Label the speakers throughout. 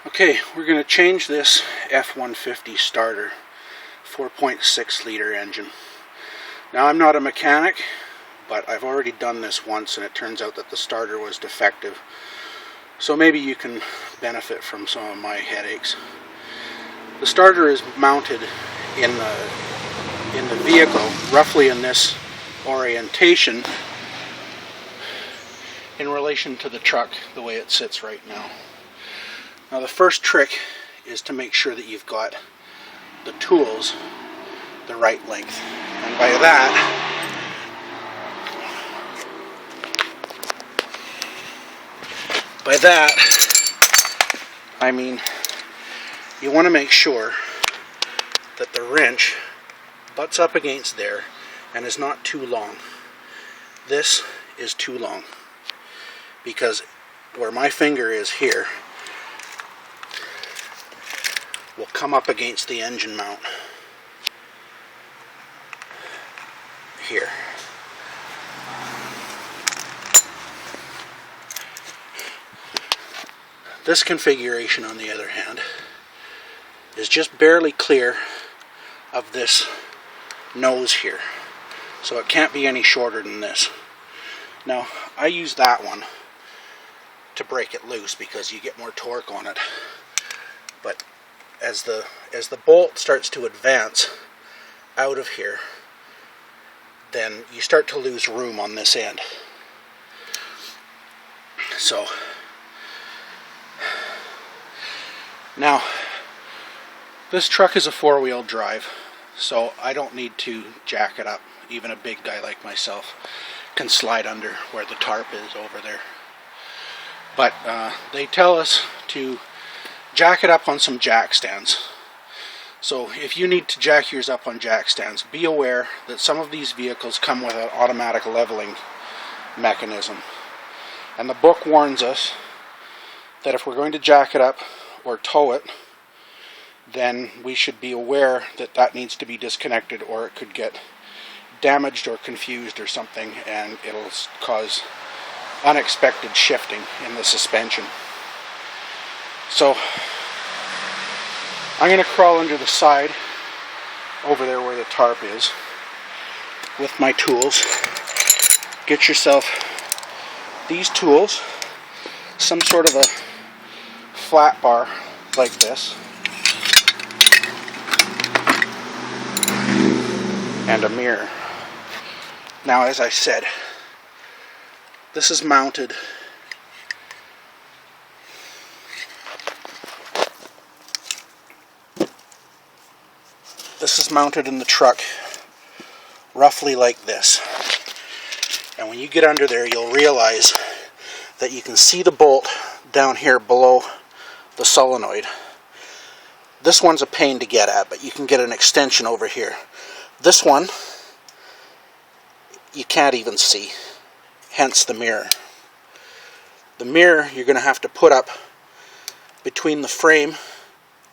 Speaker 1: Okay, we're going to change this F-150 starter, 4.6 liter engine. Now, I'm not a mechanic, but I've already done this once and it turns out that the starter was defective. So maybe you can benefit from some of my headaches. The starter is mounted in the vehicle, roughly in this orientation, in relation to the truck, the way it sits right now. Now, the first trick is to make sure that you've got the tools the right length. And by that, I mean you want to make sure that the wrench butts up against there and is not too long. This is too long because where my finger is here will come up against the engine mount here. This configuration, on the other hand, is just barely clear of this nose here, so it can't be any shorter than this. Now, I use that one to break it loose because you get more torque on it, but as the bolt starts to advance out of here, then you start to lose room on this end. So now, this truck is a four-wheel drive, so I don't need to jack it up. Even a big guy like myself can slide under where the tarp is over there. But they tell us to jack it up on some jack stands. So if you need to jack yours up on jack stands, be aware that some of these vehicles come with an automatic leveling mechanism. And the book warns us that if we're going to jack it up or tow it, then we should be aware that that needs to be disconnected, or it could get damaged or confused or something, and it'll cause unexpected shifting in the suspension. So I'm going to crawl under the side over there where the tarp is with my tools. Get yourself these tools, some sort of a flat bar like this, and a mirror. Now, as I said, this is mounted in the truck roughly like this. And when you get under there, you'll realize that you can see the bolt down here below the solenoid. This one's a pain to get at, but you can get an extension over here. This one you can't even see, hence the mirror. The mirror you're going to have to put up between the frame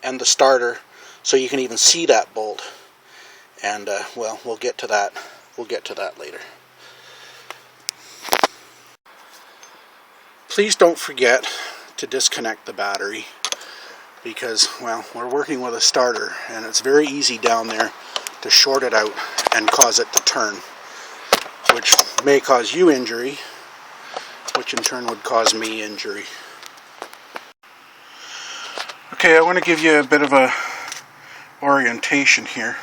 Speaker 1: and the starter so you can even see that bolt. And well, we'll get to that. We'll get to that later. Please don't forget to disconnect the battery because, well, we're working with a starter and it's very easy down there to short it out and cause it to turn, which may cause you injury, which in turn would cause me injury. Okay, I want to give you a bit of a orientation here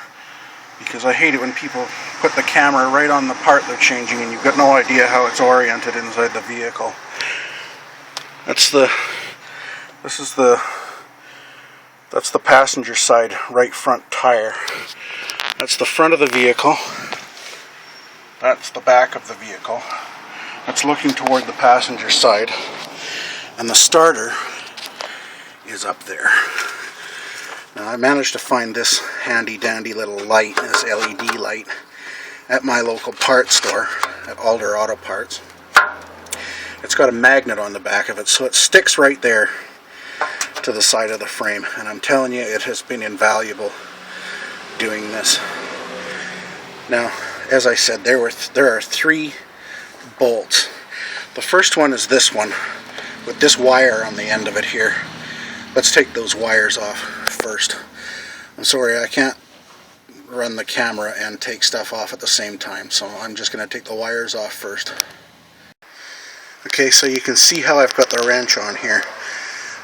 Speaker 1: because I hate it when people put the camera right on the part they're changing and you've got no idea how it's oriented inside the vehicle. That's the passenger side right front tire. That's the front of the vehicle. That's the back of the vehicle. That's looking toward the passenger side. And the starter is up there. Now, I managed to find this handy dandy little light, this LED light, at my local parts store, at Alder Auto Parts. It's got a magnet on the back of it, so it sticks right there to the side of the frame. And I'm telling you, it has been invaluable doing this. Now, as I said, there are 3 bolts. The first one is this one, with this wire on the end of it here. let's take those wires off first. I'm sorry, I can't run the camera and take stuff off at the same time, so I'm just going to take the wires off first. Okay, so you can see how I've got the wrench on here.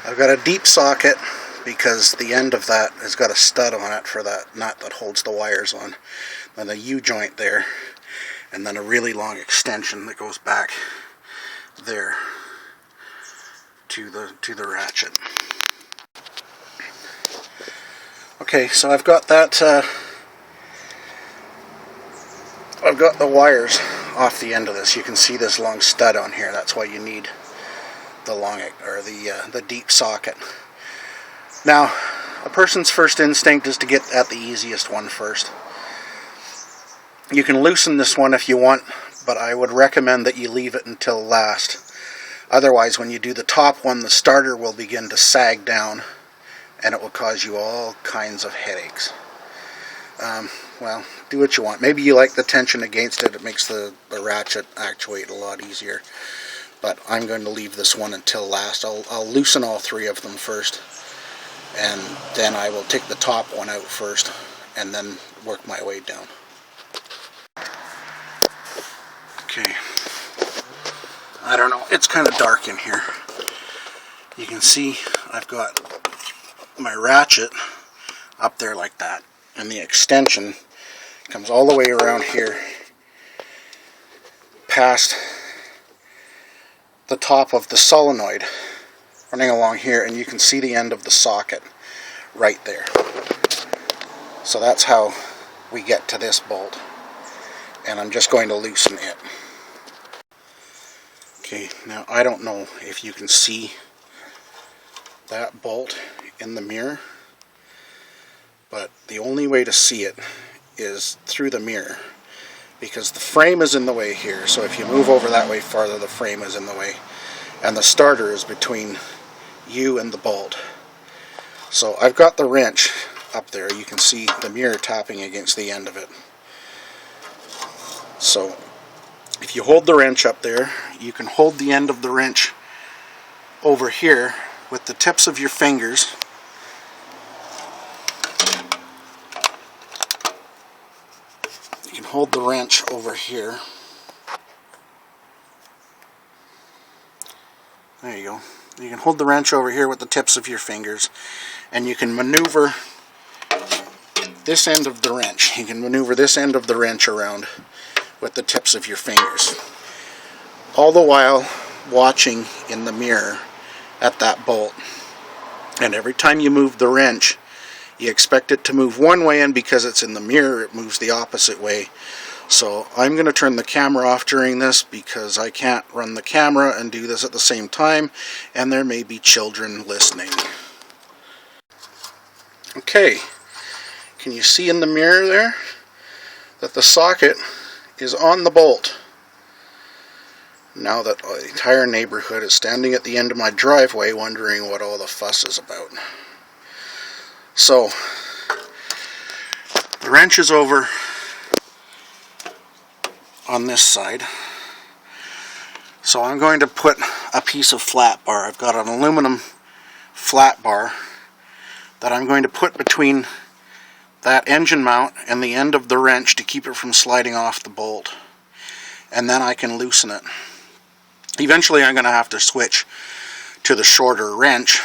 Speaker 1: I've got a deep socket because the end of that has got a stud on it for that nut that holds the wires on. Then a U-joint there, and then a really long extension that goes back there to the ratchet. Okay, so I've got that. I've got the wires off the end of this. You can see this long stud on here. That's why you need the long or the deep socket. Now, a person's first instinct is to get at the easiest one first. You can loosen this one if you want, but I would recommend that you leave it until last. Otherwise, when you do the top one, the starter will begin to sag down, and it will cause you all kinds of headaches. Well, do what you want. Maybe you like the tension against it. It makes the ratchet actuate a lot easier. But I'm going to leave this one until last. I'll loosen all three of them first, and then I will take the top one out first, and then work my way down. Okay. I don't know. It's kind of dark in here. You can see I've got my ratchet up there like that, and the extension comes all the way around here past the top of the solenoid running along here, and you can see the end of the socket right there. So that's how we get to this bolt, and I'm just going to loosen it. Okay, now I don't know if you can see that bolt in the mirror, but the only way to see it is through the mirror, because the frame is in the way here. So if you move over that way farther, the frame is in the way, and the starter is between you and the bolt. So I've got the wrench up there. You can see the mirror tapping against the end of it. So if you hold the wrench up there, you can hold the end of the wrench over here with the tips of your fingers. You can hold the wrench over here. There you go. You can hold the wrench over here with the tips of your fingers, and you can maneuver this end of the wrench. You can maneuver this end of the wrench around with the tips of your fingers, all the while watching in the mirror at that bolt. And every time you move the wrench, you expect it to move one way, and because it's in the mirror, it moves the opposite way. So I'm going to turn the camera off during this because I can't run the camera and do this at the same time, and there may be children listening. Okay, can you see in the mirror there that the socket is on the bolt? Now that the entire neighborhood is standing at the end of my driveway wondering what all the fuss is about. So, the wrench is over on this side. So I'm going to put a piece of flat bar. I've got an aluminum flat bar that I'm going to put between that engine mount and the end of the wrench to keep it from sliding off the bolt. And then I can loosen it. Eventually I'm going to have to switch to the shorter wrench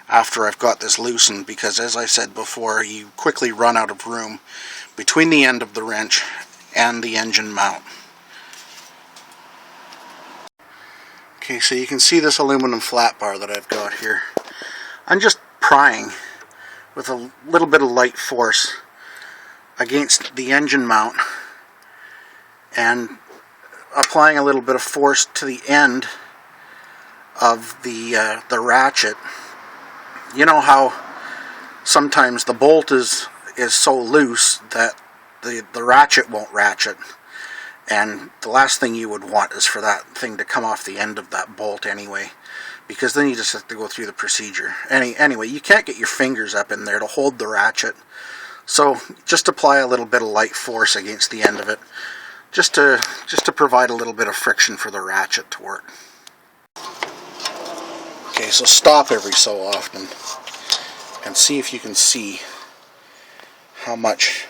Speaker 1: after I've got this loosened, because as I said before, you quickly run out of room between the end of the wrench and the engine mount. Okay, so you can see this aluminum flat bar that I've got here. I'm just prying with a little bit of light force against the engine mount and applying a little bit of force to the end of the ratchet. You know how sometimes the bolt is so loose that the ratchet won't ratchet, and the last thing you would want is for that thing to come off the end of that bolt anyway, because then you just have to go through the procedure. Anyway, you can't get your fingers up in there to hold the ratchet, so just apply a little bit of light force against the end of it, just to provide a little bit of friction for the ratchet to work. Okay, so stop every so often and see if you can see how much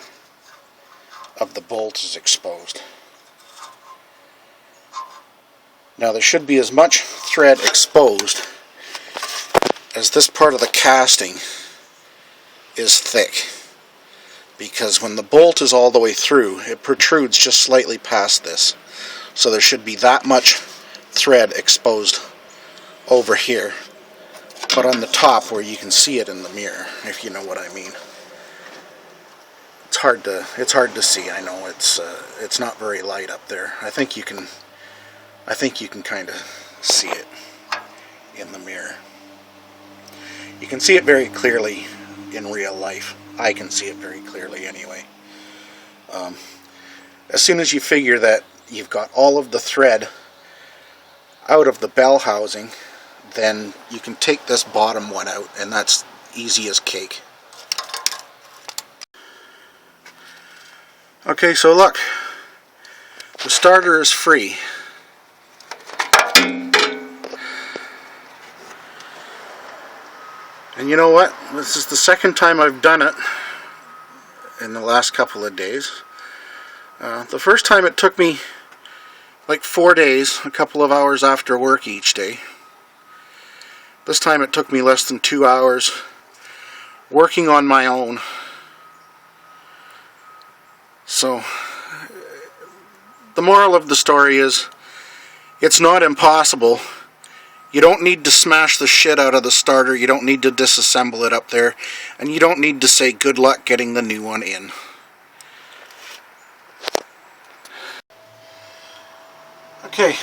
Speaker 1: of the bolt is exposed. Now there should be as much thread exposed as this part of the casting is thick, because when the bolt is all the way through, it protrudes just slightly past this. So there should be that much thread exposed over here, but on the top where you can see it in the mirror, if you know what I mean. It's hard to see. I know it's not very light up there. I think you can kind of see it in the mirror. You can see it very clearly in real life. I can see it very clearly anyway. As soon as you figure that you've got all of the thread out of the bell housing, then you can take this bottom one out, and that's easy as cake. Okay, so look, the starter is free. And you know what? This is the second time I've done it in the last couple of days. The first time it took me like 4 days, a couple of hours after work each day. This time it took me less than 2 hours working on my own. So, the moral of the story is, it's not impossible. You don't need to smash the shit out of the starter, you don't need to disassemble it up there, and you don't need to say good luck getting the new one in. Okay,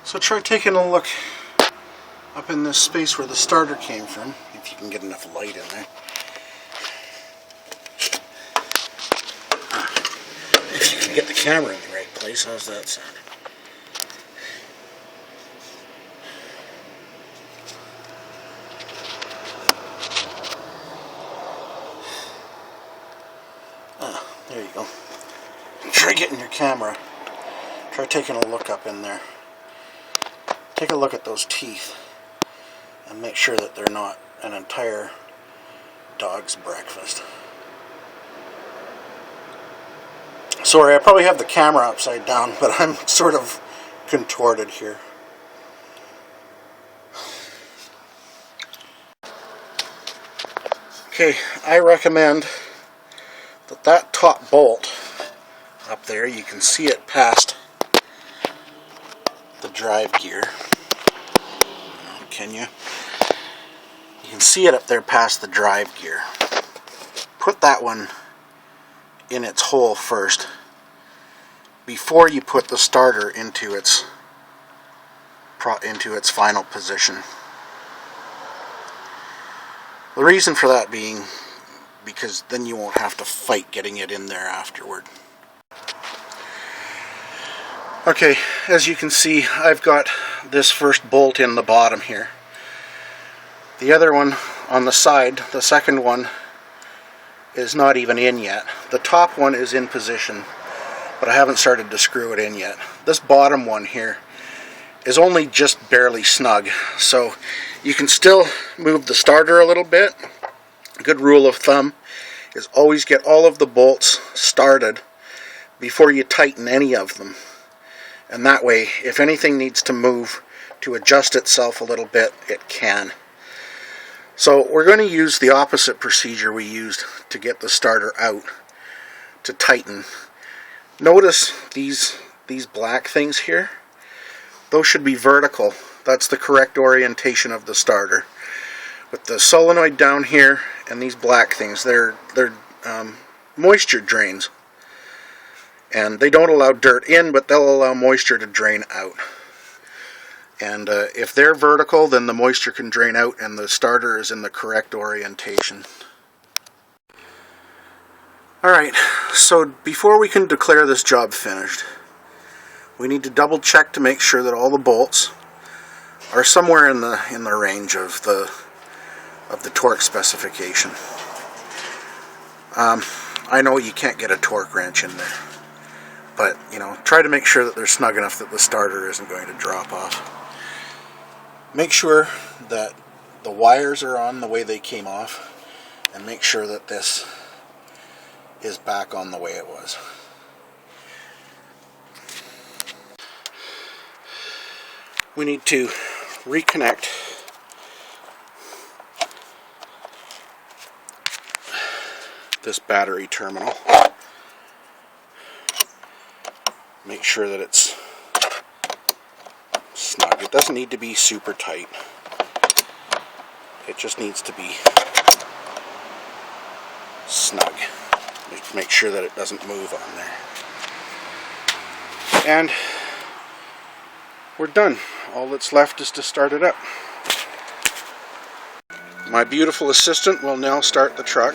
Speaker 1: so try taking a look up in this space where the starter came from, if you can get enough light in there. If you can get the camera in the right place, how's that sound? There you go. Try getting your camera. Try taking a look up in there. Take a look at those teeth and make sure that they're not an entire dog's breakfast. Sorry, I probably have the camera upside down, but I'm sort of contorted here. Okay, I recommend that top bolt up there, you can see it past the drive gear. Can you? You can see it up there past the drive gear. Put that one in its hole first before you put the starter into its final position. The reason for that being because then you won't have to fight getting it in there afterward. Okay, as you can see, I've got this first bolt in the bottom here. The other one on the side, the second one, is not even in yet. The top one is in position, but I haven't started to screw it in yet. This bottom one here is only just barely snug, so you can still move the starter a little bit. A good rule of thumb is always get all of the bolts started before you tighten any of them. And that way, if anything needs to move to adjust itself a little bit, it can. So we're going to use the opposite procedure we used to get the starter out to tighten. Notice these black things here? Those should be vertical. That's the correct orientation of the starter. With the solenoid down here and these black things, they're moisture drains. And they don't allow dirt in, but they'll allow moisture to drain out. And if they're vertical, then the moisture can drain out and the starter is in the correct orientation. Alright, so before we can declare this job finished, we need to double check to make sure that all the bolts are somewhere in the range of the torque specification. I know you can't get a torque wrench in there, but try to make sure that they're snug enough that the starter isn't going to drop off. Make sure that the wires are on the way they came off, and make sure that this is back on the way it was. We need to reconnect this battery terminal. Make sure that it's snug. It doesn't need to be super tight. It just needs to be snug. Make sure that it doesn't move on there. And we're done. All that's left is to start it up. My beautiful assistant will now start the truck.